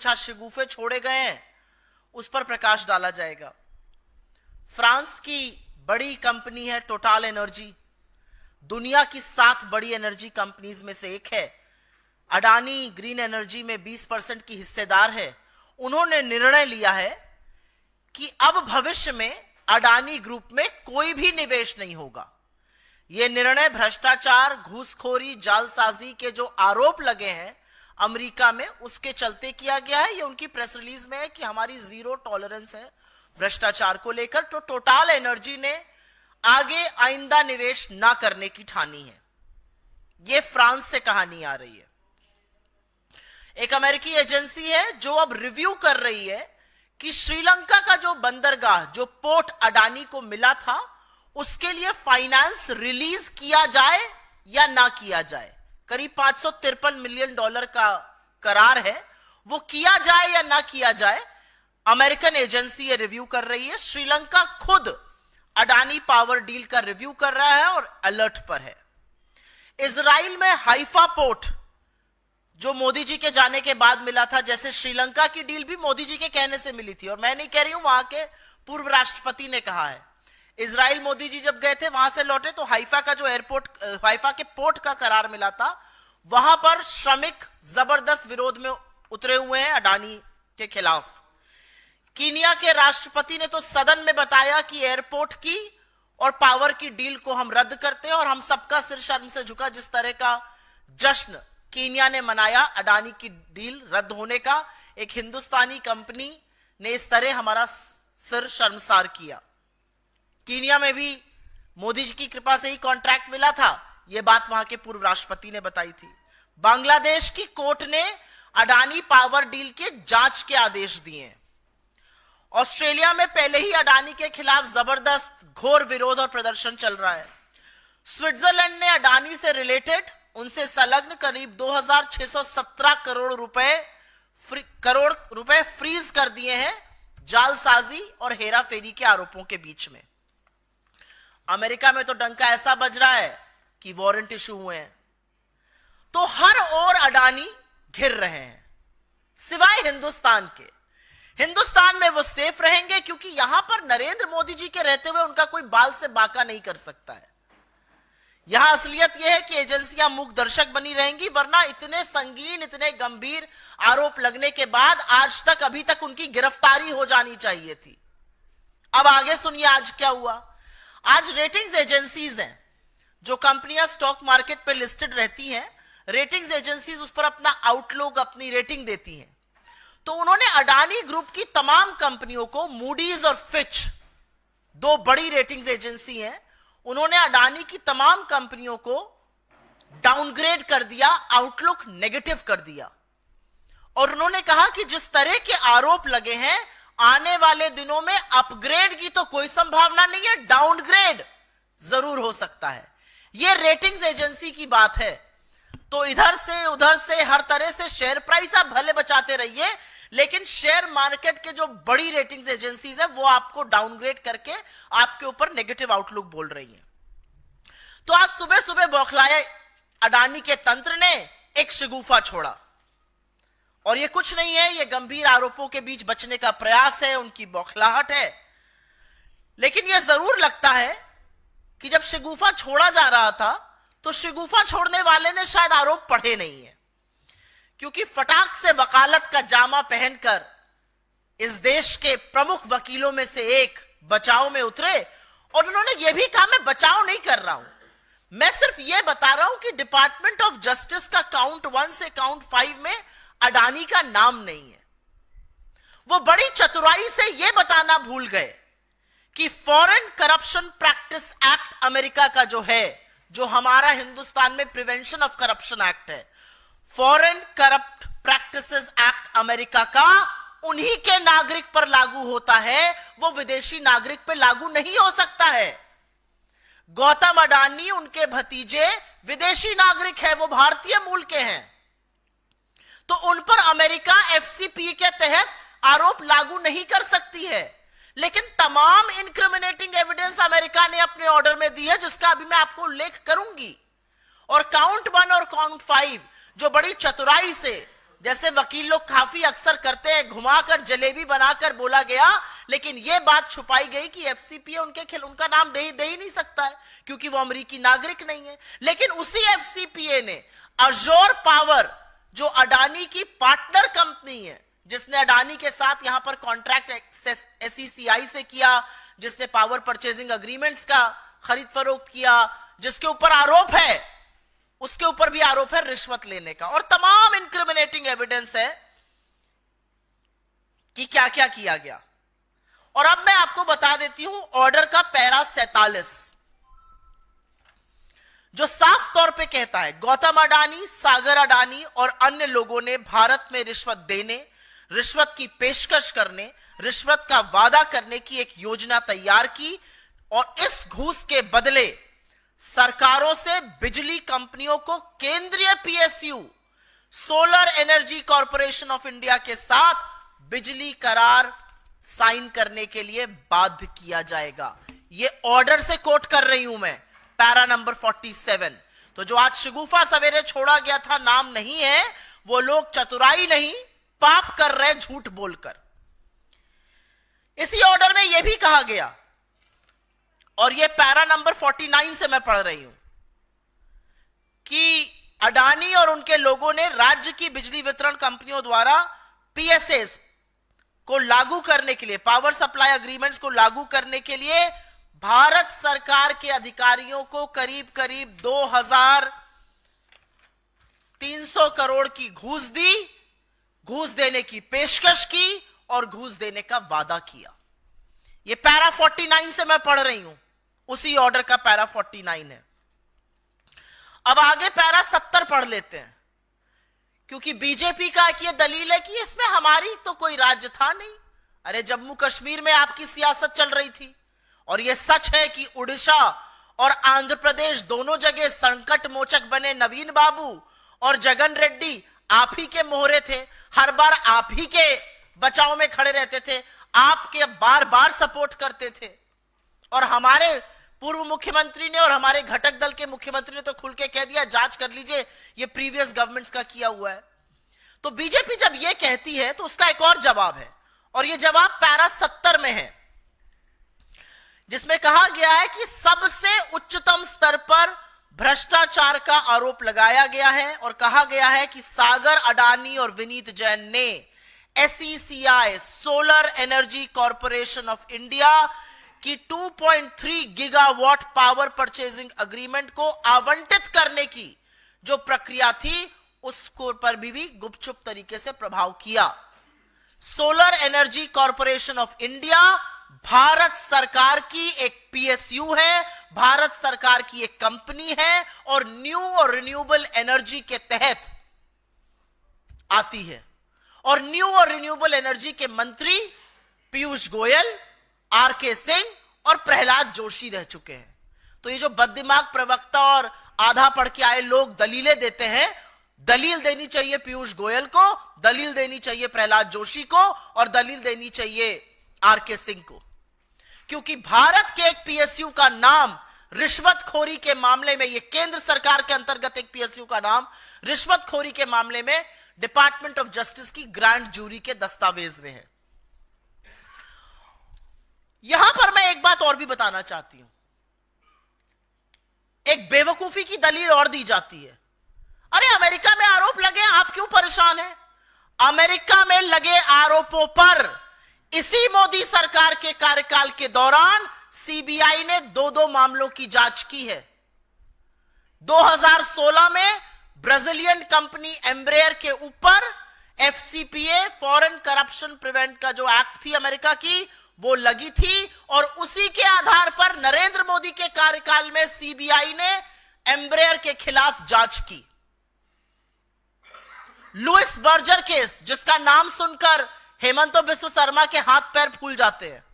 कुछ आज शगुफे छोड़े गए हैं, उस पर प्रकाश डाला जाएगा। फ्रांस की बड़ी कंपनी है टोटल एनर्जी, दुनिया की 7 बड़ी एनर्जी कंपनीज में से एक है। अडानी ग्रीन एनर्जी में 20% की हिस्सेदार है। उन्होंने निर्णय लिया है कि अब भविष्य में अडानी ग्रुप में कोई भी निवेश नहीं होगा। यह निर्णय भ्रष्टाचार, घूसखोरी, जालसाजी के जो आरोप लगे हैं अमेरिका में, उसके चलते किया गया है। यह उनकी प्रेस रिलीज में है कि हमारी 0 टॉलरेंस है भ्रष्टाचार को लेकर। तो टोटल एनर्जी ने आगे आइंदा निवेश ना करने की ठानी है। यह फ्रांस से कहानी आ रही है। एक अमेरिकी एजेंसी है जो अब रिव्यू कर रही है कि श्रीलंका का जो बंदरगाह, जो पोर्ट अडानी को मिला था, उसके लिए फाइनेंस रिलीज किया जाए या ना किया जाए। करीब $553 मिलियन का करार है, वो किया जाए या ना किया जाए। अमेरिकन एजेंसी ये रिव्यू कर रही है। श्रीलंका खुद अडानी पावर डील का रिव्यू कर रहा है और अलर्ट पर है। इजराइल में हाइफा पोर्ट जो मोदी जी के जाने के बाद मिला था, जैसे श्रीलंका की डील भी मोदी जी के कहने से मिली थी, और मैं नहीं कह रही हूं, वहां के पूर्व राष्ट्रपति ने कहा है। इजराइल मोदी जी जब गए थे, वहां से लौटे तो हाइफा का जो एयरपोर्ट, हाइफा के पोर्ट का करार मिला था, वहां पर श्रमिक जबरदस्त विरोध में उतरे हुए हैं अडानी के खिलाफ। कीनिया के राष्ट्रपति ने तो सदन में बताया कि एयरपोर्ट की और पावर की डील को हम रद्द करते हैं, और हम सबका सिर शर्म से झुका। जिस तरह का जश्न कीनिया ने मनाया अडानी की डील रद्द होने का, एक हिंदुस्तानी कंपनी ने इस तरह हमारा सिर शर्मसार किया। कीनिया में भी मोदी जी की कृपा से ही कॉन्ट्रैक्ट मिला था, यह बात वहां के पूर्व राष्ट्रपति ने बताई थी। बांग्लादेश की कोर्ट ने अडानी पावर डील के जांच के आदेश दिए हैं। ऑस्ट्रेलिया में पहले ही अडानी के खिलाफ जबरदस्त घोर विरोध और प्रदर्शन चल रहा है। स्विट्जरलैंड ने अडानी से रिलेटेड, उनसे संलग्न करीब 2617 करोड़ रुपए फ्रीज कर दिए हैं जालसाजी और हेराफेरी के आरोपों के बीच में। अमेरिका में तो डंका ऐसा बज रहा है कि वारंट इशू हुए हैं। तो हर ओर अडानी घिर रहे हैं, सिवाय हिंदुस्तान के। हिंदुस्तान में वो सेफ रहेंगे क्योंकि यहां पर नरेंद्र मोदी जी के रहते हुए उनका कोई बाल से बाका नहीं कर सकता है। यहां असलियत यह है कि एजेंसियां मूक दर्शक बनी रहेंगी, वरना इतने संगीन, इतने गंभीर आरोप लगने के बाद आज तक, अभी तक उनकी गिरफ्तारी हो जानी चाहिए थी। अब आगे सुनिए आज क्या हुआ। आज रेटिंग्स एजेंसीज हैं, जो कंपनियां स्टॉक मार्केट पे लिस्टेड रहती हैं, रेटिंग्स एजेंसीज उस पर अपना आउटलुक, अपनी रेटिंग देती हैं। तो उन्होंने अडानी ग्रुप की तमाम कंपनियों को, मूडीज और फिच, 2 बड़ी रेटिंग्स एजेंसी हैं, उन्होंने अडानी की तमाम कंपनियों को डाउनग्रेड कर दिया, आउटलुक नेगेटिव कर दिया। और उन्होंने कहा कि जिस तरह के आरोप लगे हैं, आने वाले दिनों में अपग्रेड की तो कोई संभावना नहीं है, डाउनग्रेड जरूर हो सकता है। यह रेटिंग्स एजेंसी की बात है। तो इधर से उधर से हर तरह से शेयर प्राइस आप भले बचाते रहिए, लेकिन शेयर मार्केट के जो बड़ी रेटिंग्स एजेंसीज है वो आपको डाउनग्रेड करके आपके ऊपर नेगेटिव आउटलुक बोल रही है। तो आज सुबह सुबह बौखलाए अडानी के तंत्र ने एक शगुफा छोड़ा, और ये कुछ नहीं है, ये गंभीर आरोपों के बीच बचने का प्रयास है, उनकी बौखलाहट है। लेकिन यह जरूर लगता है कि जब शगुफा छोड़ा जा रहा था तो शगुफा छोड़ने वाले ने शायद आरोप पढ़े नहीं है, क्योंकि फटाक से वकालत का जामा पहनकर इस देश के प्रमुख वकीलों में से एक बचाव में उतरे, और उन्होंने यह भी कहा मैं बचाव नहीं कर रहा हूं, मैं सिर्फ यह बता रहा हूं कि डिपार्टमेंट ऑफ जस्टिस का काउंट 1 से काउंट 5 में अडानी का नाम नहीं है। वो बड़ी चतुराई से यह बताना भूल गए कि foreign corruption practice act America का जो है, जो हमारा हिंदुस्तान में प्रिवेंशन ऑफ करप्शन एक्ट है, foreign corrupt practices act America का उन्हीं के नागरिक पर लागू होता है, वो विदेशी नागरिक पर लागू नहीं हो सकता है। गौतम अडानी, उनके भतीजे विदेशी नागरिक है, वो भारतीय मूल के हैं, तो उन पर अमेरिका एफसीपी के तहत आरोप लागू नहीं कर सकती है। लेकिन तमाम इनक्रिमिनेटिंग एविडेंस अमेरिका ने अपने ऑर्डर में दी है, जिसका अभी मैं आपको उल्लेख करूंगी। और काउंट 1 और काउंट 5 जो बड़ी चतुराई से जैसे वकील लोग काफी अक्सर करते हैं, घुमाकर जलेबी बनाकर बोला गया, लेकिन यह बात छुपाई गई कि एफसीपीए उनका नाम दे ही नहीं सकता है क्योंकि वो अमेरिकी नागरिक नहीं है। लेकिन उसी एफसीपीए ने अजोर पावर, जो अडानी की पार्टनर कंपनी है, जिसने अडानी के साथ यहां पर कॉन्ट्रैक्ट एसईसीआई से किया, जिसने पावर परचेजिंग अग्रीमेंट्स का खरीद फरोख्त किया, जिसके ऊपर आरोप है, उसके ऊपर भी आरोप है रिश्वत लेने का, और तमाम इंक्रिमिनेटिंग एविडेंस है कि क्या क्या किया गया। और अब मैं आपको बता देती हूं ऑर्डर का पैरा 47, जो साफ तौर पे कहता है गौतम अडानी, सागर अडानी और अन्य लोगों ने भारत में रिश्वत देने, रिश्वत की पेशकश करने, रिश्वत का वादा करने की एक योजना तैयार की और इस घूस के बदले सरकारों से बिजली कंपनियों को केंद्रीय PSU solar energy corporation of India के साथ बिजली करार साइन करने के लिए बाध्य किया जाएगा। यह ऑर्डर से कोट कर रही हूं मैं, पैरा नंबर 47। तो जो आज शगुफा सवेरे छोड़ा गया था, नाम नहीं है, वो लोग चतुराई नहीं, पाप कर रहे झूठ बोलकर। इसी ऑर्डर में यह भी कहा गया, और यह पैरा नंबर 49 से मैं पढ़ रही हूं, कि अडानी और उनके लोगों ने राज्य की बिजली वितरण कंपनियों द्वारा पीएसएस को लागू करने के लिए, पावर सप्लाई अग्रीमेंट्स को लागू करने के लिए भारत सरकार के अधिकारियों को करीब करीब 2300 करोड़ की घूस दी, घूस देने की पेशकश की और घूस देने का वादा किया। यह पैरा 49 से मैं पढ़ रही हूं, उसी ऑर्डर का पैरा 49 है। अब आगे पैरा 70 पढ़ लेते हैं, क्योंकि बीजेपी का यह दलील है कि इसमें हमारी तो कोई राज्य था नहीं। अरे जम्मू कश्मीर में आपकी सियासत चल रही थी, और यह सच है कि उड़ीसा और आंध्र प्रदेश दोनों जगह संकट मोचक बने नवीन बाबू और जगन रेड्डी आप ही के मोहरे थे, हर बार आप ही के बचाव में खड़े रहते थे, आपके बार बार सपोर्ट करते थे। और हमारे पूर्व मुख्यमंत्री ने और हमारे घटक दल के मुख्यमंत्री ने तो खुल के कह दिया, जांच कर लीजिए, ये प्रीवियस गवर्नमेंट्स का किया हुआ है। तो बीजेपी जब ये कहती है तो उसका एक और जवाब है, और ये जवाब पैरा 70 में है, जिसमें कहा गया है कि सबसे उच्चतम स्तर पर भ्रष्टाचार का आरोप लगाया गया है, और कहा गया है कि सागर अडानी और विनीत जैन ने SECI solar energy corporation of India की 2.3 गीगावाट पावर परचेजिंग अग्रीमेंट को आवंटित करने की जो प्रक्रिया थी, उसको पर भी गुपचुप तरीके से प्रभाव किया। Solar energy corporation of India Bharat सरकार की एक पीएसयू है, भारत सरकार की एक कंपनी है, और न्यू और रिन्यूएबल एनर्जी के तहत आती है। और न्यू और रिन्यूएबल एनर्जी के मंत्री पीयूष गोयल, आरके सिंह और प्रहलाद जोशी रह चुके हैं। तो ये जो बददिमाग प्रवक्ता और आधा पढ़ के आए लोग दलीलें देते हैं, दलील देनी चाहिए पीयूष गोयल को, दलील देनी चाहिए प्रहलाद जोशी को, और दलील देनी चाहिए आरके सिंह को, क्योंकि भारत के एक पीएसयू का नाम रिश्वतखोरी के मामले में, ये केंद्र सरकार के अंतर्गत एक पीएसयू का नाम रिश्वतखोरी के मामले में डिपार्टमेंट ऑफ जस्टिस की ग्रैंड जूरी के दस्तावेज में है। यहां पर मैं एक बात और भी बताना चाहती हूं, एक बेवकूफी की दलील और दी जाती है। अरे अमेरिका में आरोप लगे, आप क्यों परेशान हैं? अमेरिका में लगे आरोपों पर इसी मोदी सरकार के कार्यकाल के दौरान सीबीआई ने 2 मामलों की जांच की है। 2016 में ब्राजीलियन कंपनी एम्ब्रेयर के ऊपर एफसीपीए, फॉरेन करप्शन प्रिवेंट का जो एक्ट थी अमेरिका की, वो लगी थी, और उसी के आधार पर नरेंद्र मोदी के कार्यकाल में सीबीआई ने एम्ब्रेयर के खिलाफ जांच की। लुइस बर्जर केस, जिसका नाम सुनकर हेमंत बिस्व शर्मा के हाथ पैर फूल जाते हैं।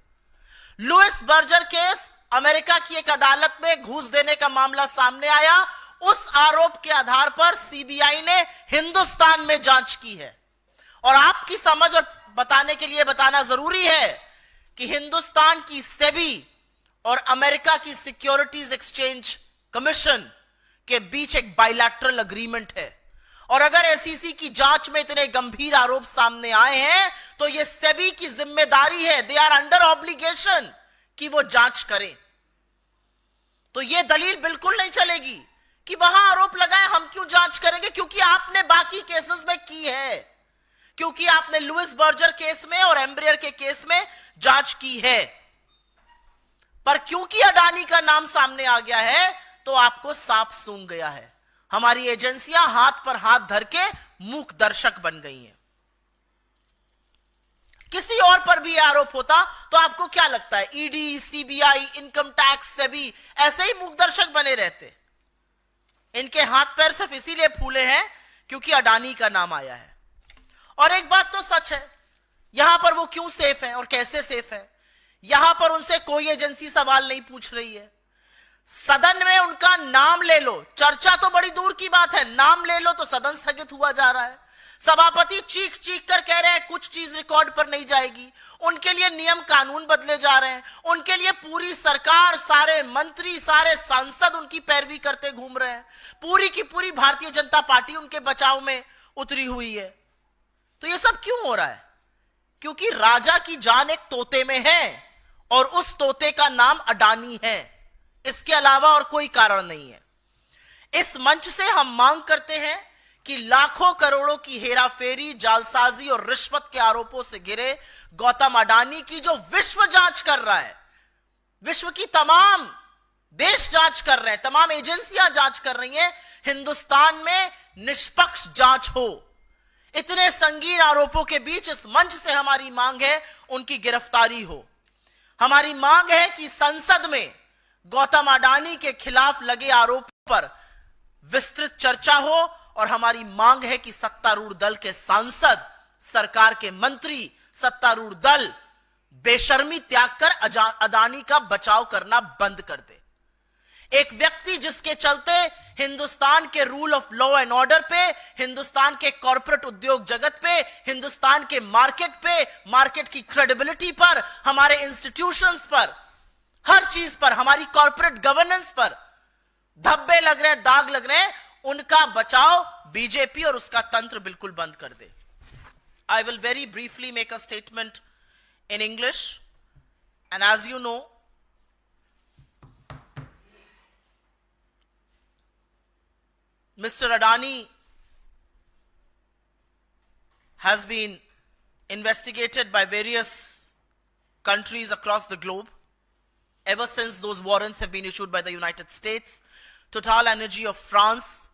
लुइस बर्जर केस, अमेरिका की एक अदालत में घूस देने का मामला सामने आया, उस आरोप के आधार पर सीबीआई ने हिंदुस्तान में जांच की है। और आपकी समझ और बताने के लिए बताना जरूरी है कि हिंदुस्तान की सेबी और अमेरिका की सिक्योरिटीज एक्सचेंज कमीशन के बीच एक बायलैटरल अग्रीमेंट है, और अगर एसईसी की जांच में इतने गंभीर आरोप सामने आए हैं तो यह सेबी की जिम्मेदारी है, दे आर अंडर ऑब्लिगेशन कि वो जांच करें। तो यह दलील बिल्कुल नहीं चलेगी कि वहां आरोप लगाए हम क्यों जांच करेंगे, क्योंकि आपने बाकी केसेस में की है, क्योंकि आपने लुइस बर्जर केस में और एम्ब्रियर के केस में जांच की है। पर क्योंकि अडानी का नाम सामने आ गया है तो आपको सांप सूंघ गया है। हमारी एजेंसियां हाथ पर हाथ धर के मूक दर्शक बन गई हैं। किसी और पर भी आरोप होता तो आपको क्या लगता है, ED, CBI, income tax, SEBI ऐसे ही मूक दर्शक बने रहते। इनके हाथ पैर सिर्फ इसीलिए फूले हैं क्योंकि अडानी का नाम आया है। और एक बात तो सच है, यहां पर वो क्यों सेफ है और कैसे सेफ है, यहां पर उनसे कोई एजेंसी सवाल नहीं पूछ रही है। सदन में उनका नाम ले लो, चर्चा तो बड़ी दूर की बात है, नाम ले लो तो सदन स्थगित हुआ जा रहा है। सभापति चीख चीख कर कह रहे हैं कुछ चीज रिकॉर्ड पर नहीं जाएगी। उनके लिए नियम कानून बदले जा रहे हैं, उनके लिए पूरी सरकार, सारे मंत्री, सारे सांसद उनकी पैरवी करते घूम रहे हैं। पूरी की पूरी भारतीय जनता पार्टी उनके बचाव में उतरी हुई है। तो ये सब क्यों हो रहा है? क्योंकि राजा की जान एक तोते में है और उस तोते का नाम अडानी है। इसके अलावा और कोई कारण नहीं है। इस मंच से हम मांग करते हैं कि लाखों करोड़ों की हेराफेरी, जालसाजी और रिश्वत के आरोपों से घिरे गौतम अडानी की जो विश्व जांच कर रहा है, विश्व की तमाम देश जांच कर रहे हैं, तमाम एजेंसियां जांच कर रही हैं, हिंदुस्तान में निष्पक्ष जांच हो। इतने संगीन आरोपों के बीच इस मंच से हमारी मांग है उनकी गिरफ्तारी हो। हमारी मांग है कि संसद में गौतम अडानी के खिलाफ लगे आरोप पर विस्तृत चर्चा हो और हमारी मांग है कि सत्तारूढ़ दल के सांसद, सरकार के मंत्री, सत्तारूढ़ दल बेशर्मी त्याग कर अडानी का बचाव करना बंद कर दे। एक व्यक्ति जिसके चलते हिंदुस्तान के rule of law and order पे, हिंदुस्तान के कॉर्पोरेट उद्योग जगत पे, हिंदुस्तान के मार्केट पे, मार्केट की क्रेडिबिलिटी पर, हमारे इंस्टीट्यूशंस पर, हर चीज पर, हमारी कॉर्पोरेट गवर्नेंस पर धब्बे लग रहे हैं, दाग लग रहे हैं, उनका बचाव बीजेपी और उसका तंत्र बिल्कुल बंद कर दे। I will very briefly make a statement in English, and as you know, Mr. Adani has been investigated by various countries across the globe ever since those warrants have been issued by the United States. Total Energy of France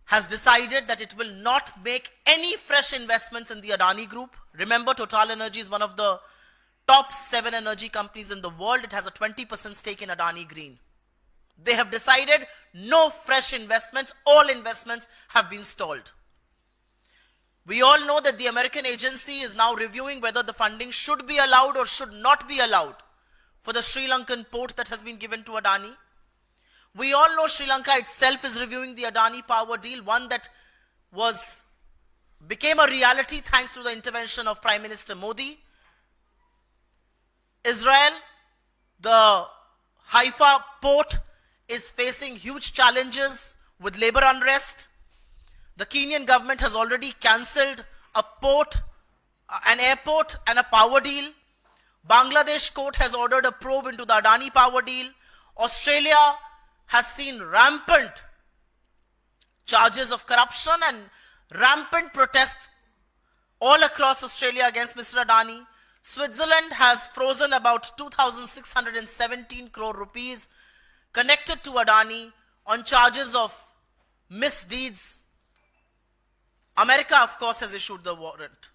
has decided that it will not make any fresh investments in the Adani Group. Remember, Total Energy is one of the top 7 energy companies in the world. It has a 20% stake in Adani Green. They have decided no fresh investments. All investments have been stalled. We all know that the American agency is now reviewing whether the funding should be allowed or should not be allowed for the Sri Lankan port that has been given to Adani. We all know Sri Lanka itself is reviewing the Adani power deal, one that became a reality thanks to the intervention of Prime Minister Modi. Israel, the Haifa port is facing huge challenges with labor unrest. The Kenyan government has already cancelled a port, an airport and a power deal. Bangladesh court has ordered a probe into the Adani power deal. Australia has seen rampant charges of corruption and rampant protests all across Australia against Mr. Adani. Switzerland has frozen about 2,617 crore rupees connected to Adani on charges of misdeeds. America, of course, has issued the warrant.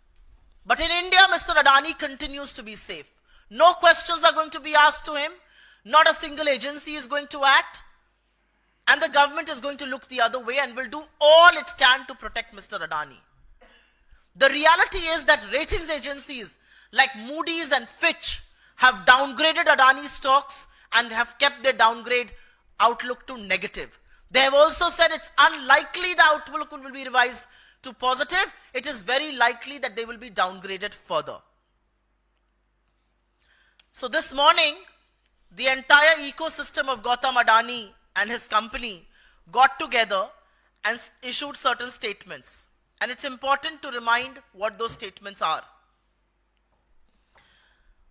But in India, Mr. Adani continues to be safe. No questions are going to be asked to him. Not a single agency is going to act. And the government is going to look the other way and will do all it can to protect Mr. Adani. The reality is that ratings agencies like Moody's and Fitch have downgraded Adani stocks and have kept their downgrade outlook to negative. They have also said it's unlikely the outlook will be revised to positive. It is very likely that they will be downgraded further. So this morning, the entire ecosystem of Gautam Adani and his company got together and issued certain statements. And it's important to remind what those statements are.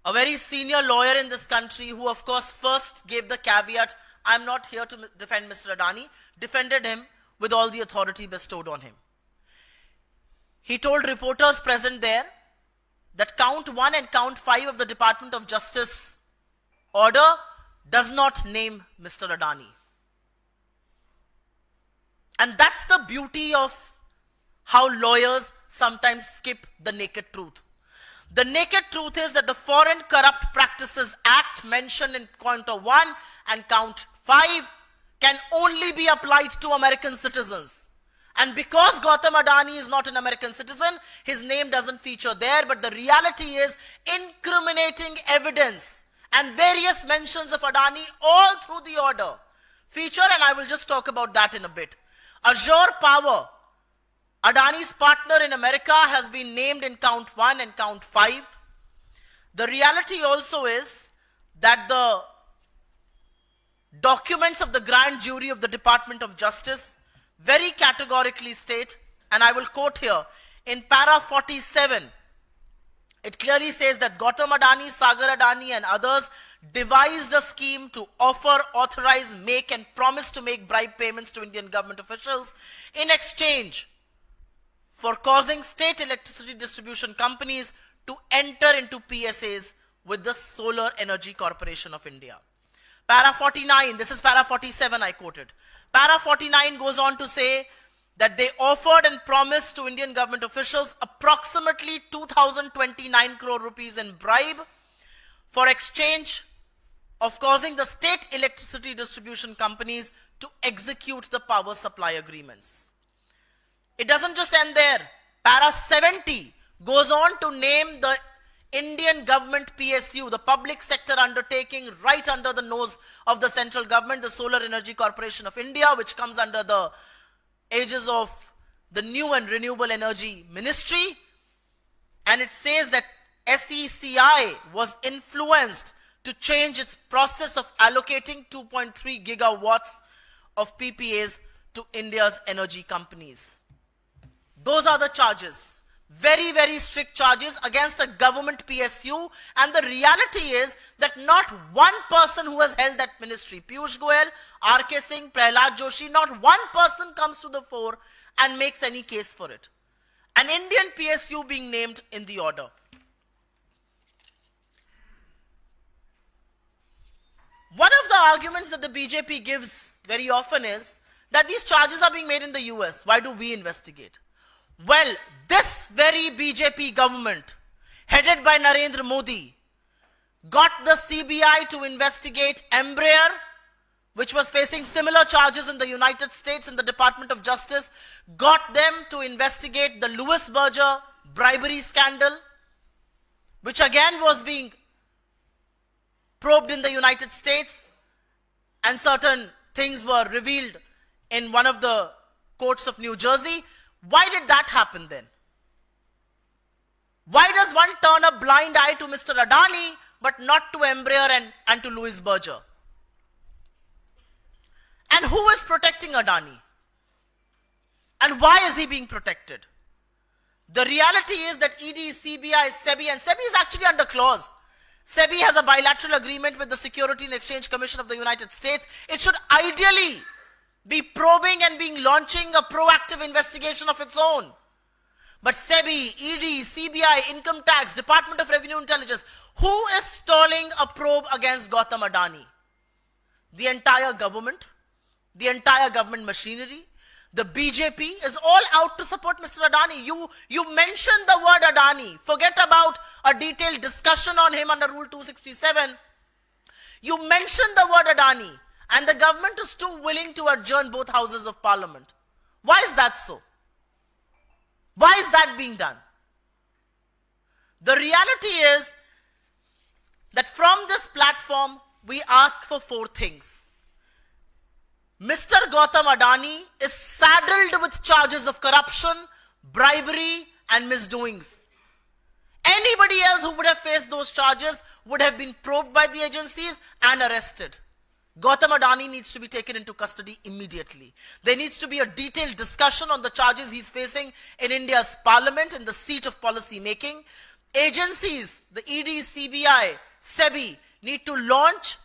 A very senior lawyer in this country, who of course first gave the caveat, I'm not here to defend Mr. Adani, defended him with all the authority bestowed on him. He told reporters present there that count 1 and count 5 of the Department of Justice order does not name Mr. Adani. And that's the beauty of how lawyers sometimes skip the naked truth. The naked truth is that the Foreign Corrupt Practices Act mentioned in count 1 and count 5 can only be applied to American citizens. And because Gautam Adani is not an American citizen, his name doesn't feature there, but the reality is incriminating evidence and various mentions of Adani all through the order feature, and I will just talk about that in a bit. Azure Power, Adani's partner in America, has been named in count 1 and count 5. The reality also is that the documents of the grand jury of the Department of Justice very categorically state, and I will quote here, in para 47, it clearly says that Gautam Adani, Sagar Adani and others devised a scheme to offer, authorize, make and promise to make bribe payments to Indian government officials in exchange for causing state electricity distribution companies to enter into PSAs with the Solar Energy Corporation of India. Para 49, this is para 47 I quoted. Para 49 goes on to say that they offered and promised to Indian government officials approximately 2,029 crore rupees in bribe for exchange of causing the state electricity distribution companies to execute the power supply agreements. It doesn't just end there. Para 70 goes on to name the Indian government PSU, the public sector undertaking right under the nose of the central government, the Solar Energy Corporation of India, which comes under the aegis of the New and Renewable Energy Ministry. And it says that SECI was influenced to change its process of allocating 2.3 gigawatts of PPAs to India's energy companies. Those are the charges. Very, very strict charges against a government PSU, and the reality is that not one person who has held that ministry, Piyush Goyal, R.K. Singh, Prahlad Joshi, not one person comes to the fore and makes any case for it. An Indian PSU being named in the order. One of the arguments that the BJP gives very often is that these charges are being made in the US. Why do we investigate? Well, this very BJP government, headed by Narendra Modi, got the CBI to investigate Embraer, which was facing similar charges in the United States in the Department of Justice, got them to investigate the Louis Berger bribery scandal, which again was being probed in the United States, and certain things were revealed in one of the courts of New Jersey. Why did that happen then? Why does one turn a blind eye to Mr. Adani but not to Embraer and to Louis Berger? And who is protecting Adani? And why is he being protected? The reality is that ED, CBI, SEBI, and SEBI is actually under clause. SEBI has a bilateral agreement with the Security and Exchange Commission of the United States. It should ideally be probing and being launching a proactive investigation of its own. But SEBI, ED, CBI, Income Tax, Department of Revenue Intelligence, who is stalling a probe against Gautam Adani? The entire government, the entire government machinery. The BJP is all out to support Mr. Adani. You mentioned the word Adani. Forget about a detailed discussion on him under Rule 267. You mentioned the word Adani, and the government is too willing to adjourn both houses of parliament. Why is that so? Why is that being done? The reality is that from this platform, we ask for 4 things. Mr. Gautam Adani is saddled with charges of corruption, bribery, and misdoings. Anybody else who would have faced those charges would have been probed by the agencies and arrested. Gautam Adani needs to be taken into custody immediately. There needs to be a detailed discussion on the charges he's facing in India's parliament, in the seat of policy making. Agencies, the ED, CBI, SEBI, need to launch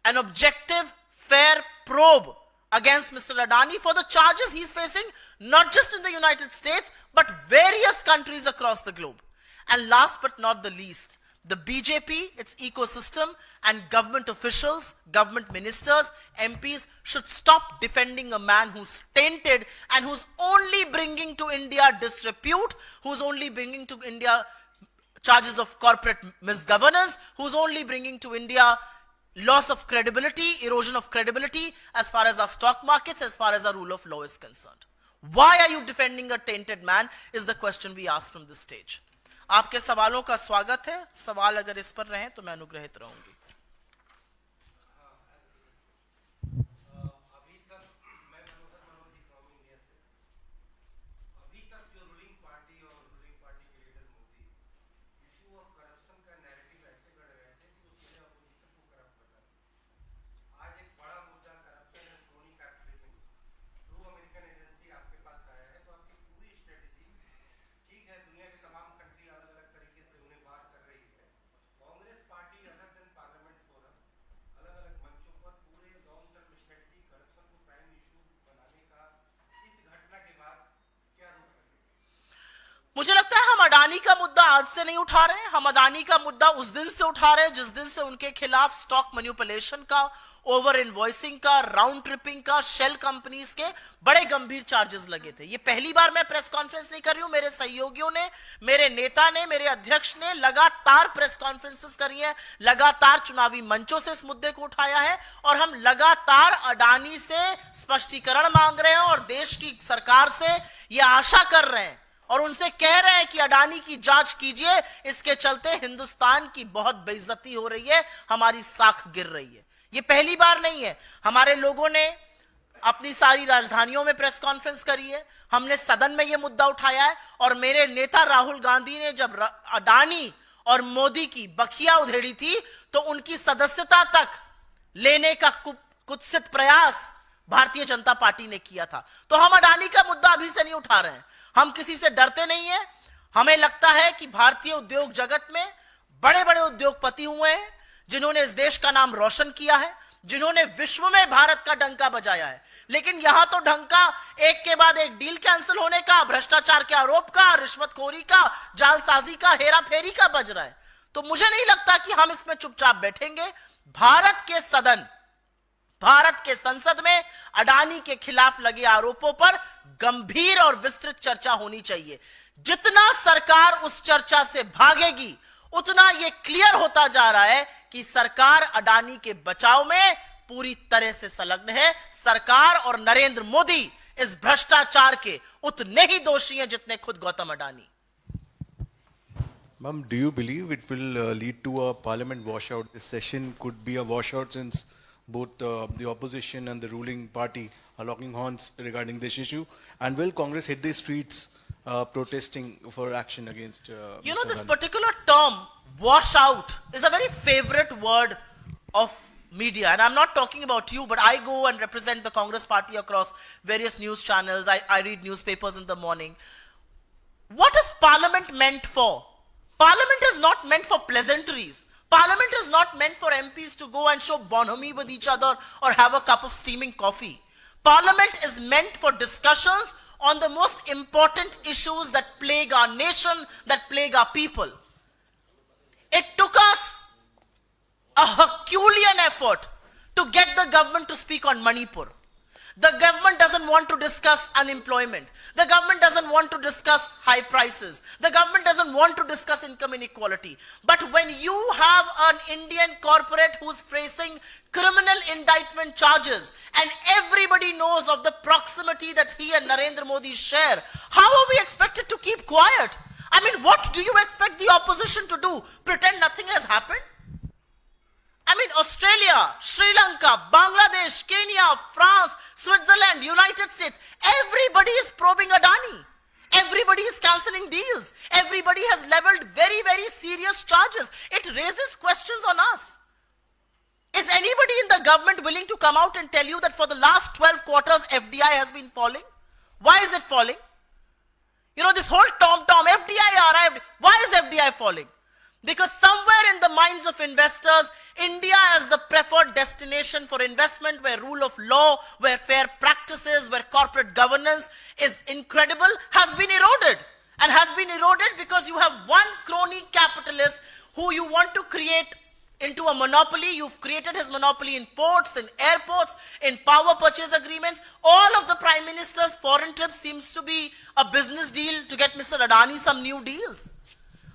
an objective, fair probe against Mr. Adani for the charges he's facing, not just in the United States, but various countries across the globe. And last but not the least, the BJP, its ecosystem, and government officials, government ministers, MPs should stop defending a man who's tainted and who's only bringing to India disrepute, who's only bringing to India charges of corporate misgovernance, who's only bringing to India loss of credibility, erosion of credibility as far as our stock markets, as far as our rule of law is concerned. Why are you defending a tainted man is the question we asked from this stage. आपके सवालों का स्वागत है. सवाल अगर इस पर रहें तो मैं अनुग्रहित रहूंगी. मुझे लगता है हम अडानी का मुद्दा आज से नहीं उठा रहे हैं. हम अडानी का मुद्दा उस दिन से उठा रहे हैं जिस दिन से उनके खिलाफ स्टॉक मैनिपुलेशन का, ओवर इनवॉइसिंग का, राउंड ट्रिपिंग का, शेल कंपनीज के बड़े गंभीर चार्जेस लगे थे. ये पहली बार मैं प्रेस कॉन्फ्रेंस नहीं कर रही हूं. मेरे सहयोगियों ने, मेरे नेता ने, मेरे अध्यक्ष ने लगातार प्रेस कॉन्फ्रेंसेस करी है, लगातार चुनावी मंचों से इस मुद्दे को उठाया है और हम लगातार अडानी से स्पष्टीकरण मांग रहे हैं और देश की सरकार से यह आशा कर रहे हैं और उनसे कह रहे हैं कि अडानी की जांच कीजिए. इसके चलते हिंदुस्तान की बहुत बेइज्जती हो रही है, हमारी साख गिर रही है. ये पहली बार नहीं है. हमारे लोगों ने अपनी सारी राजधानियों में प्रेस कॉन्फ्रेंस करी है, हमने सदन में यह मुद्दा उठाया है और मेरे नेता राहुल गांधी ने जब अडानी और मोदी की बखिया उधेड़ी थी तो उनकी सदस्यता तक लेने का कुत्सित प्रयास भारतीय जनता पार्टी ने किया था. तो हम अडानी का मुद्दा अभी से नहीं उठा रहे हैं. हम किसी से डरते नहीं हैं. हमें लगता है कि भारतीय उद्योग जगत में बड़े बड़े उद्योगपति हुए हैं जिन्होंने इस देश का नाम रोशन किया है, जिन्होंने विश्व में भारत का डंका बजाया है. लेकिन यहां तो डंका एक के बाद एक डील कैंसिल होने का, भ्रष्टाचार के आरोप का, रिश्वतखोरी का, जालसाजी का, हेरा फेरी का बज रहा है. तो मुझे नहीं लगता कि हम इसमें चुपचाप बैठेंगे. भारत के सदन, भारत के संसद में अडानी के खिलाफ लगे आरोपों पर गंभीर और विस्तृत चर्चा होनी चाहिए. जितना सरकार उस चर्चा से भागेगी उतना यह क्लियर होता जा रहा है कि सरकार अडानी के बचाव में पूरी तरह से संलग्न है. सरकार और नरेंद्र मोदी इस भ्रष्टाचार के उतने ही दोषी हैं जितने खुद Gautam Adani. Ma'am, do you believe it will lead to a parliament washout? This session could be a washout since both the opposition and the ruling party are locking horns regarding this issue. And will Congress hit the streets protesting for action against You know, Mr. this Adani? particular term, washout, is a very favorite word of media. And I'm not talking about you, but I go and represent the Congress party across various news channels. I read newspapers in the morning. What is Parliament meant for? Parliament is not meant for pleasantries. Parliament is not meant for MPs to go and show bonhomie with each other or have a cup of steaming coffee. Parliament is meant for discussions on the most important issues that plague our nation, that plague our people. It took us a Herculean effort to get the government to speak on Manipur. The government doesn't want to discuss unemployment. The government doesn't want to discuss high prices. The government doesn't want to discuss income inequality. But when you have an Indian corporate who's facing criminal indictment charges and everybody knows of the proximity that he and Narendra Modi share, how are we expected to keep quiet? I mean, what do you expect the opposition to do? Pretend nothing has happened? I mean, Australia, Sri Lanka, Bangladesh, Kenya, France, Switzerland, United States, everybody is probing Adani. Everybody is cancelling deals. Everybody has leveled very, very serious charges. It raises questions on us. Is anybody in the government willing to come out and tell you that for the last 12 quarters FDI has been falling? Why is it falling? You know, this whole tom-tom, FDI, RI, why is FDI falling? Because somewhere in the minds of investors, India as the preferred destination for investment, where rule of law, where fair practices, where corporate governance is incredible, has been eroded. And has been eroded because you have one crony capitalist who you want to create into a monopoly. You've created his monopoly in ports, in airports, in power purchase agreements. All of the Prime Minister's foreign trips seems to be a business deal to get Mr. Adani some new deals.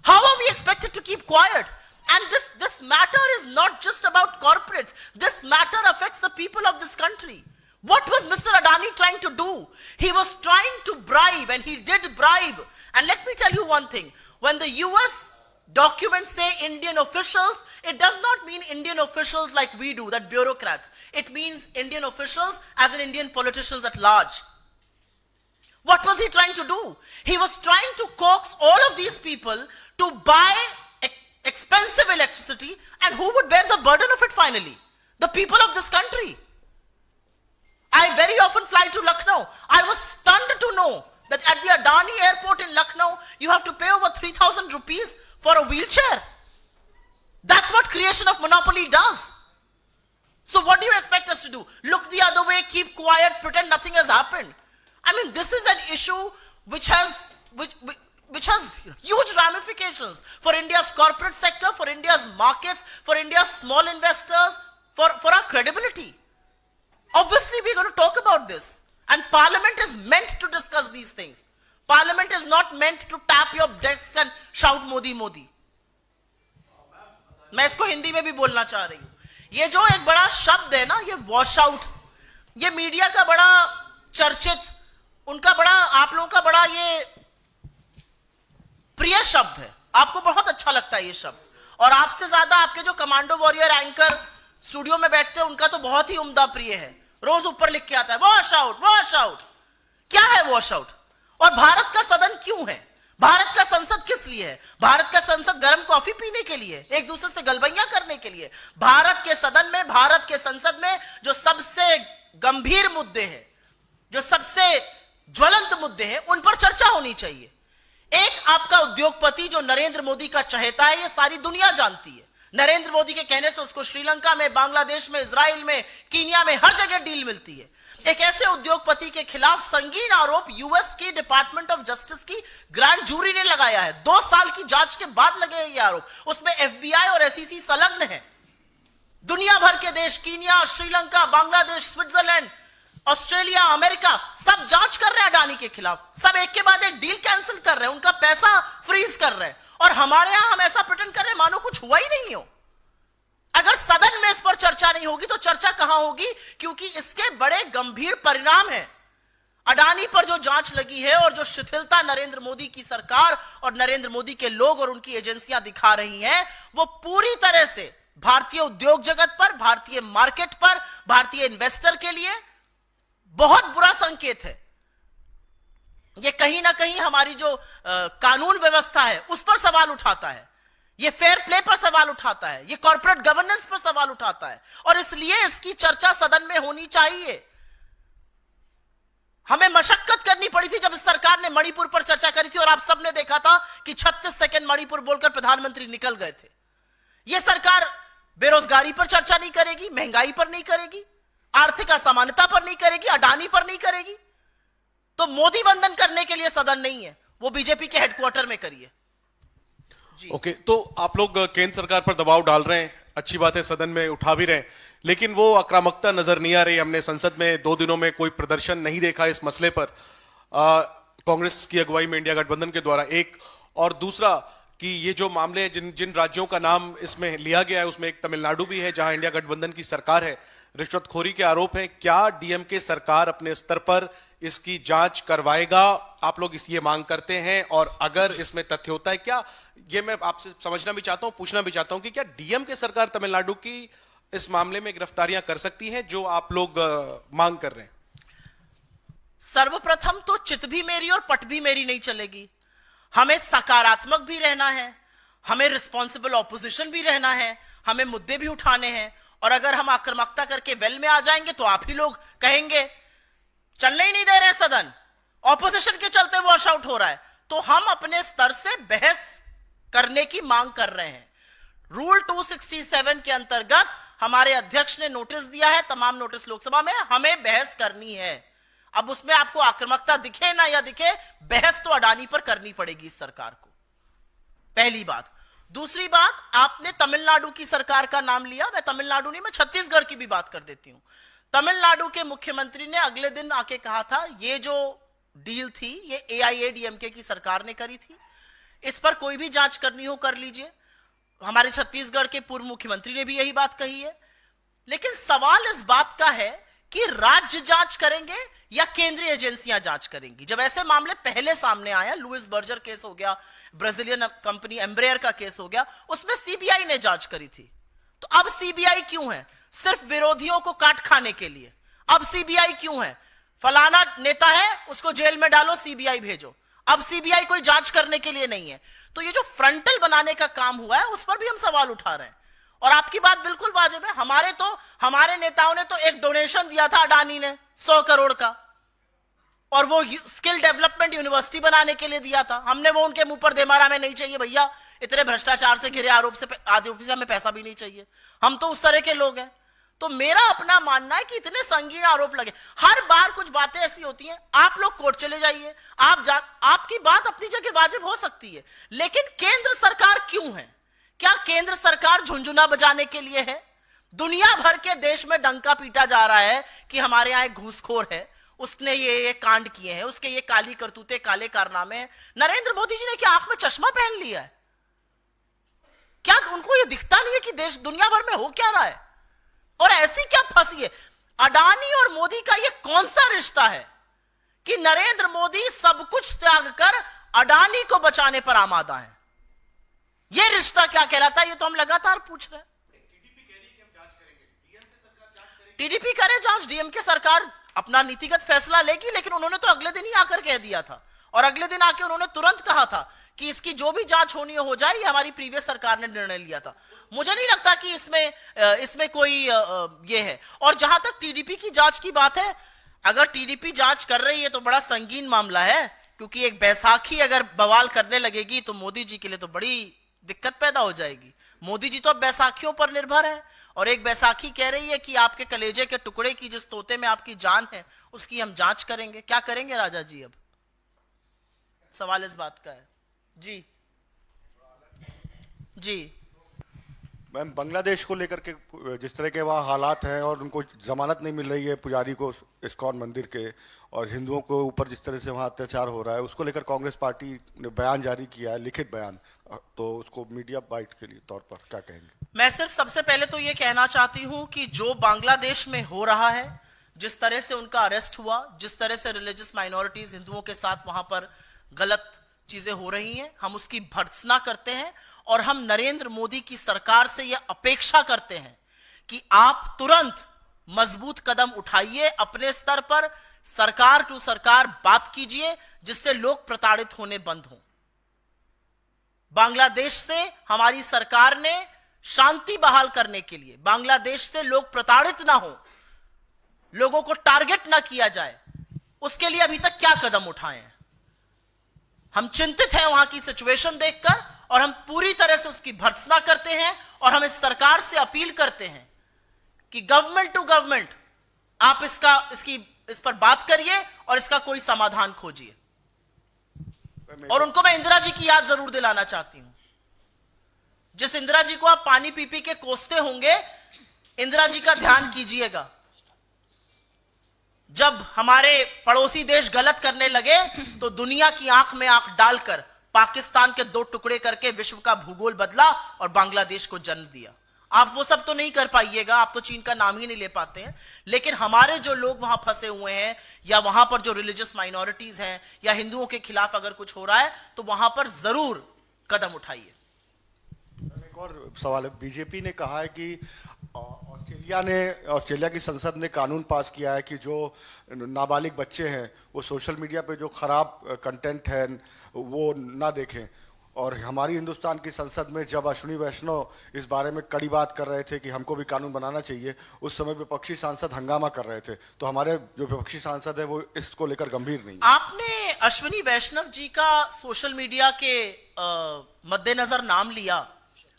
How are we expected to keep quiet? And this matter is not just about corporates. This matter affects the people of this country. What was Mr. Adani trying to do? He was trying to bribe, and he did bribe. And let me tell you one thing. When the US documents say Indian officials, it does not mean Indian officials like we do, that bureaucrats. It means Indian officials as in Indian politicians at large. What was he trying to do? He was trying to coax all of these people to buy expensive electricity, and who would bear the burden of it finally? The people of this country. I very often fly to Lucknow. I was stunned to know that at the Adani airport in Lucknow, you have to pay over 3,000 rupees for a wheelchair. That's what creation of monopoly does. So what do you expect us to do? Look the other way, keep quiet, pretend nothing has happened. I mean, this is an issue which has huge ramifications for India's corporate sector, for India's markets, for India's small investors, for our credibility. Obviously, we're going to talk about this. And Parliament is meant to discuss these things. Parliament is not meant to tap your desks and shout Modi, Modi. मैं इसको हिंदी में भी बोलना चाह रही हूं. ये जो एक बड़ा शब्द है ना, ये वॉश आउट, ये मीडिया का बड़ा चर्चित, उनका बड़ा, आप लोगों का बड़ा ये प्रिय शब्द है. आपको बहुत अच्छा लगता है ये शब्द. और आपसे ज्यादा आपके जो कमांडो वॉरियर एंकर स्टूडियो में बैठते हैं, उनका तो बहुत ही उम्दा प्रिय है. रोज ऊपर लिख के आता है वॉश आउट, वॉश आउट. क्या है वॉश आउट? और भारत का सदन क्यों है? भारत का संसद किस लिए है? भारत का संसद गर्म कॉफी पीने के लिए, एक दूसरे से गलबैया करने के लिए? भारत के सदन में, भारत के संसद में जो सबसे गंभीर मुद्दे हैं, जो सबसे ज्वलंत मुद्दे हैं, उन पर चर्चा होनी चाहिए. एक आपका उद्योगपति जो नरेंद्र मोदी का चहेता है, ये सारी दुनिया जानती है. नरेंद्र मोदी के कहने से उसको श्रीलंका में, बांग्लादेश में, इजराइल में, कीनिया में, हर जगह डील मिलती है. एक ऐसे उद्योगपति के खिलाफ संगीन आरोप यूएस की डिपार्टमेंट ऑफ जस्टिस की ग्रैंड जूरी ने लगाया है. 2 साल की जांच के बाद लगे ये आरोप. उसमें एफबीआई और एसईसी संलग्न है. दुनिया भर के देश, Kenya, Sri Lanka, Bangladesh, Switzerland, Australia, America, सब जांच कर रहे हैं अडानी के खिलाफ. सब एक के बाद एक डील कैंसिल कर रहे हैं, उनका पैसा फ्रीज कर रहे हैं. और हमारे यहां हम ऐसा प्रिटेंड कर रहे हैं मानो कुछ हुआ ही नहीं हो. अगर सदन में इस पर चर्चा नहीं होगी तो चर्चा कहां होगी? क्योंकि इसके बड़े गंभीर परिणाम हैं. अडानी पर जो जांच लगी है और जो शिथिलता नरेंद्र मोदी की सरकार और नरेंद्र मोदी के लोग और उनकी एजेंसियां दिखा रही हैं, वो पूरी तरह से भारतीय उद्योग जगत पर, भारतीय मार्केट पर, भारतीय इन्वेस्टर के लिए बहुत बुरा संकेत है. ये कहीं ना कहीं हमारी जो कानून व्यवस्था है उस पर सवाल उठाता है. ये फेयर प्ले पर सवाल उठाता है. ये कॉर्पोरेट गवर्नेंस पर सवाल उठाता है. और इसलिए इसकी चर्चा सदन में होनी चाहिए. हमें मशक्कत करनी पड़ी थी जब इस सरकार ने मणिपुर पर चर्चा करी थी, और आप सबने देखा था कि 36 सेकंड मणिपुर बोलकर प्रधानमंत्री निकल गए थे. यह सरकार बेरोजगारी पर चर्चा नहीं करेगी, महंगाई पर नहीं करेगी, आर्थिक असमानता पर नहीं करेगी, अडानी पर नहीं करेगी. तो मोदी वंदन करने के लिए सदन नहीं है, वो बीजेपी के हेडक्वार्टर में करिए. ओके, तो आप लोग केंद्र सरकार पर दबाव डाल रहे हैं, अच्छी बात है, सदन में उठा भी रहे हैं, लेकिन वो आक्रामकता नजर नहीं आ रही. हमने संसद में 2 दिनों में कोई प्रदर्शन नहीं देखा इस मसले पर कांग्रेस की अगुवाई में इंडिया गठबंधन के द्वारा. एक और दूसरा कि ये जो मामले जिन राज्यों का नाम इसमें लिया गया है उसमें एक तमिलनाडु भी है जहां इंडिया गठबंधन की सरकार है. रिश्वतखोरी के आरोप हैं. क्या डीएमके सरकार अपने स्तर पर इसकी जांच करवाएगा? आप लोग ये मांग करते हैं, और अगर इसमें तथ्य होता है, क्या ये मैं आपसे समझना भी चाहता हूं, पूछना भी चाहता हूं कि क्या डीएमके सरकार तमिलनाडु की इस मामले में गिरफ्तारियां कर सकती है जो आप लोग मांग कर रहे हैं? सर्वप्रथम तो चित भी मेरी और पट भी मेरी नहीं चलेगी. हमें सकारात्मक भी रहना है, हमें रिस्पॉन्सिबल ऑपोजिशन भी रहना है, हमें मुद्दे भी उठाने हैं, और अगर हम आक्रामकता करके वेल में आ जाएंगे तो आप ही लोग कहेंगे चलने ही नहीं दे रहे सदन, ऑपोजिशन के चलते वॉश आउट हो रहा है। तो हम अपने स्तर से बहस करने की मांग कर रहे हैं। रूल 267 के अंतर्गत हमारे अध्यक्ष ने नोटिस दिया है, तमाम नोटिस लोकसभा में, हमें बहस करनी है। अब उसमें आपको आक्रामकता दिखे ना या दिखे, बहस तो अडानी पर करनी पड़ेगी इस सरकार को, पहली बात। दूसरी बात, आपने तमिलनाडु की सरकार का नाम लिया, मैं तमिलनाडु नहीं, मैं छत्तीसगढ़ की भी बात कर देती हूं। तमिलनाडु के मुख्यमंत्री ने अगले दिन आके कहा था ये जो डील थी ये AIADMK की सरकार ने करी थी, इस पर कोई भी जांच करनी हो कर लीजिए। हमारे छत्तीसगढ़ के पूर्व मुख्यमंत्री ने भी यही बात कही है। लेकिन सवाल इस बात का है कि राज्य जांच करेंगे या केंद्रीय एजेंसियां जांच करेंगी। जब ऐसे मामले पहले सामने आया, लुइस बर्जर केस हो गया, ब्राजीलियन कंपनी एम्ब्रेयर का केस हो गया, उसमें CBI ने जांच करी थी। तो अब CBI क्यों है? सिर्फ विरोधियों को काट खाने के लिए। अब CBI क्यों है? फलाना नेता है उसको जेल में डालो, CBI भेजो। अब CBI कोई जांच करने के लिए नहीं है। तो ये जो फ्रंटल बनाने का काम हुआ है उस पर भी हम सवाल उठा रहे हैं। और आपकी बात बिल्कुल वाजिब है। हमारे नेताओं ने तो एक डोनेशन दिया था अडानी ने 100 करोड़ का, और वो स्किल डेवलपमेंट यूनिवर्सिटी बनाने के लिए दिया था। हमने वो उनके मुंह पर दे मारा, हमें नहीं चाहिए भैया, इतने भ्रष्टाचार से घिरे आरोप से हमें पैसा भी नहीं चाहिए। हम तो उस तरह के लोग हैं। तो मेरा अपना मानना है कि इतने संगीन आरोप लगे, हर बार कुछ बातें ऐसी होती हैं, आप लोग कोर्ट चले जाइए, आपकी बात अपनी जगह वाजिब हो सकती है, लेकिन केंद्र सरकार क्यों है? क्या केंद्र सरकार झुंझुना बजाने के लिए है? दुनिया भर के देश में डंका पीटा जा रहा है कि हमारे यहां एक घूसखोर है, उसने ये कांड किए हैं, उसके ये काली करतूते, काले कारनामे हैं। नरेंद्र मोदी जी ने क्या आंख में चश्मा पहन लिया है? क्या उनको ये दिखता नहीं है कि देश दुनिया भर में हो क्या रहा है? और ऐसी क्या फंसी है? अडानी और मोदी का ये कौन सा रिश्ता है कि नरेंद्र मोदी सब कुछ त्याग कर अडानी को बचाने पर आमादा है? ये रिश्ता क्या कहलाता है? ये तो हम लगातार पूछ रहे हैं। टीडीपी करे जांच, DMK सरकार अपना नीतिगत फैसला लेगी, लेकिन उन्होंने तो अगले दिन ही आकर कह दिया था, और अगले दिन आके उन्होंने तुरंत कहा था कि इसकी जो भी जांच होनी हो जाए, ये हमारी प्रीवियस सरकार ने निर्णय लिया था। मुझे नहीं लगता कि इसमें कोई ये है। और जहां तक टीडीपी की जांच की बात है, अगर टीडीपी जांच कर रही है तो बड़ा संगीन मामला है, क्योंकि एक बैसाखी अगर बवाल करने लगेगी तो मोदी जी के लिए तो बड़ी दिक्कत पैदा हो जाएगी। मोदी जी तो अब बैसाखियों पर निर्भर है, और एक बैसाखी कह रही है कि आपके कलेजे के टुकड़े की जिस तोते में आपकी जान है उसकी हम जांच करेंगे। क्या करेंगे राजा जी? अब सवाल इस बात का है। जी जी मैम, बांग्लादेश को लेकर के जिस तरह के वहाँ हालात हैं और उनको जमानत नहीं मिल रही है पुजारी को इस्कॉन मंदिर के, और हिंदुओं के ऊपर जिस तरह से वहाँ अत्याचार हो रहा है, उसको लेकर कांग्रेस पार्टी ने बयान जारी किया है, लिखित बयान, तो उसको मीडिया बाइट के लिए तौर पर क्या कहेंगे? मैं सिर्फ सबसे पहले तो ये कहना चाहती हूं कि जो बांग्लादेश में हो रहा है, जिस तरह से उनका अरेस्ट हुआ, जिस तरह से रिलीजियस माइनॉरिटीज हिंदुओं के साथ वहां पर गलत चीजें हो रही हैं, हम उसकी भर्त्सना करते हैं। और हम नरेंद्र मोदी की सरकार से यह अपेक्षा करते हैं कि आप तुरंत मजबूत कदम उठाइए, अपने स्तर पर सरकार टू सरकार बात कीजिए, जिससे लोग प्रताड़ित होने बंद हों। बांग्लादेश से हमारी सरकार ने शांति बहाल करने के लिए, बांग्लादेश से लोग प्रताड़ित ना हो, लोगों को टारगेट ना किया जाए, उसके लिए अभी तक क्या कदम उठाए हैं? हम चिंतित हैं वहां की सिचुएशन देखकर, और हम पूरी तरह से उसकी भर्त्सना करते हैं। और हम इस सरकार से अपील करते हैं कि गवर्नमेंट टू गवर्नमेंट आप इस पर बात करिए और इसका कोई समाधान खोजिए। और उनको मैं इंदिरा जी की याद जरूर दिलाना चाहती हूं। जिस इंदिरा जी को आप पानी पी पी के कोसते होंगे, इंदिरा जी का ध्यान कीजिएगा। जब हमारे पड़ोसी देश गलत करने लगे तो दुनिया की आंख में आंख डालकर पाकिस्तान के 2 टुकड़े करके विश्व का भूगोल बदला और बांग्लादेश को जन्म दिया। आप वो सब तो नहीं कर पाइएगा, आप तो चीन का नाम ही नहीं ले पाते हैं, लेकिन हमारे जो लोग वहां फंसे हुए हैं, या वहां पर जो रिलीजियस माइनॉरिटीज हैं, या हिंदुओं के खिलाफ अगर कुछ हो रहा है, तो वहां पर जरूर कदम उठाइए। एक और सवाल है, बीजेपी ने कहा है कि ऑस्ट्रेलिया की संसद ने कानून पास किया है कि जो नाबालिग बच्चे हैं वो सोशल मीडिया पे जो खराब कंटेंट है वो ना देखें, और हमारी हिंदुस्तान की संसद में जब अश्विनी वैष्णव इस बारे में कड़ी बात कर रहे थे कि हमको भी कानून बनाना चाहिए, उस समय विपक्षी सांसद हंगामा कर रहे थे। तो हमारे जो विपक्षी सांसद है वो इसको लेकर गंभीर नहीं। आपने अश्विनी वैष्णव जी का सोशल मीडिया के मद्देनजर नाम लिया।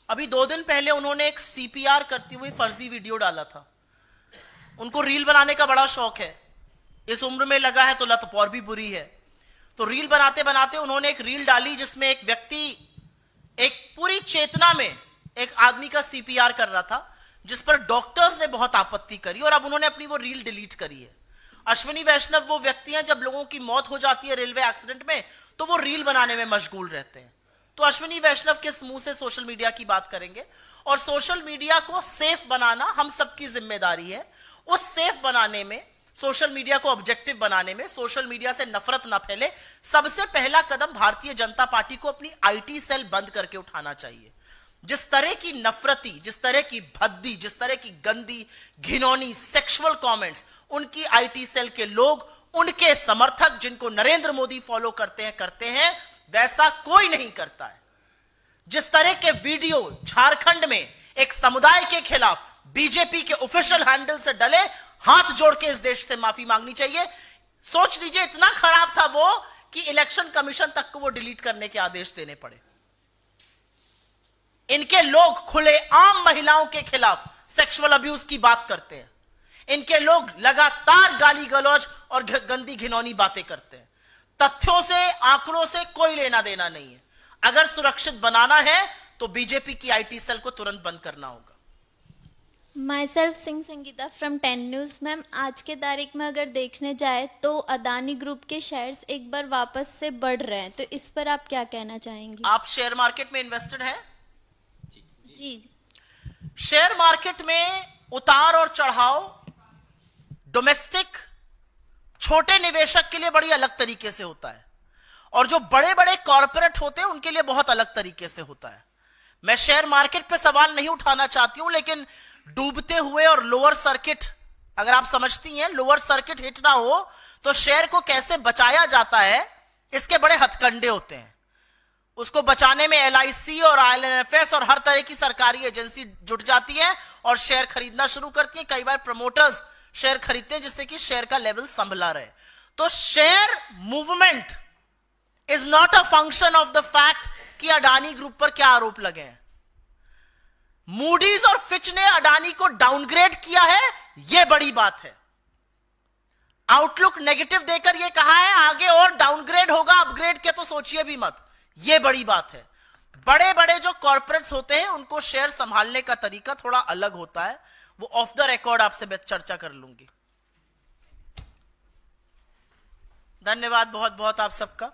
अभी 2 दिन पहले उन्होंने एक CPR करती हुई फर्जी वीडियो डाला था। उनको रील बनाने का बड़ा शौक है, इस उम्र में लगा है तो लत और भी बुरी है। तो रील बनाते बनाते उन्होंने एक रील डाली जिसमें एक व्यक्ति एक पूरी चेतना में एक आदमी का CPR कर रहा था, जिस पर डॉक्टर्स ने बहुत आपत्ति करी और अब उन्होंने अपनी वो रील डिलीट करी है। अश्विनी वैष्णव वो व्यक्ति हैं, जब लोगों की मौत हो जाती है रेलवे एक्सीडेंट में तो वो रील बनाने में मशगूल रहते हैं। तो अश्विनी वैष्णव किस मुंह से सोशल मीडिया की बात करेंगे? और सोशल मीडिया को सेफ बनाना हम सबकी जिम्मेदारी है। उस सेफ बनाने में, सोशल मीडिया को ऑब्जेक्टिव बनाने में, सोशल मीडिया से नफरत ना फैले, सबसे पहला कदम भारतीय जनता पार्टी को अपनी IT सेल बंद करके उठाना चाहिए। जिस तरह की नफरती, जिस तरह की भद्दी, जिस तरह की गंदी घिनौनी सेक्सुअल कमेंट्स उनकी IT सेल के लोग, उनके समर्थक जिनको नरेंद्र मोदी फॉलो करते हैं वैसा कोई नहीं करता है। जिस तरह के वीडियो झारखंड में एक समुदाय के खिलाफ बीजेपी के ऑफिशियल हैंडल से डले, हाथ जोड़ के इस देश से माफी मांगनी चाहिए। सोच लीजिए इतना खराब था वो कि इलेक्शन कमीशन तक को वो डिलीट करने के आदेश देने पड़े। इनके लोग खुले आम महिलाओं के खिलाफ सेक्सुअल अब्यूज की बात करते हैं। इनके लोग लगातार गाली गलौज और गंदी घिनौनी बातें करते हैं। तथ्यों से, आंकड़ों से कोई लेना देना नहीं है। अगर सुरक्षित बनाना है तो बीजेपी की IT सेल को तुरंत बंद करना होगा। My self Singh Sangeeta from 10 news. Ma'am, आज के तारीख में अगर देखने जाए तो अदानी ग्रुप के शेयर्स एक बार वापस से बढ़ रहे हैं, तो इस पर आप क्या कहना चाहेंगे? आप शेयर मार्केट में इन्वेस्टेड हैं? जी। शेयर मार्केट में उतार और चढ़ाव डोमेस्टिक छोटे निवेशक के लिए बड़ी अलग तरीके से होता है और जो बड़े बड़े कॉर्पोरेट होते हैं उनके लिए बहुत अलग तरीके से होता है। मैं शेयर मार्केट पे सवाल नहीं उठाना चाहती हूं, लेकिन डूबते हुए और लोअर सर्किट, अगर आप समझती हैं लोअर सर्किट हिट ना हो तो शेयर को कैसे बचाया जाता है, इसके बड़े हथकंडे होते हैं। उसको बचाने में LIC और IL&FS और हर तरह की सरकारी एजेंसी जुट जाती है और शेयर खरीदना शुरू करती है। कई बार प्रमोटर्स शेयर खरीदते हैं जिससे कि शेयर का लेवल संभला रहे। तो share movement is not a function of the fact कि अडानी ग्रुप पर क्या आरोप लगे हैं। मूडीज और फिच ने अडानी को डाउनग्रेड किया है, यह बड़ी बात है। आउटलुक नेगेटिव देकर यह कहा है आगे और डाउनग्रेड होगा, अपग्रेड के तो सोचिए भी मत, यह बड़ी बात है। बड़े बड़े जो कॉर्पोरेट्स होते हैं उनको शेयर संभालने का तरीका थोड़ा अलग होता है, वो ऑफ द रिकॉर्ड आपसे चर्चा कर लूंगी। धन्यवाद बहुत बहुत आप सबका।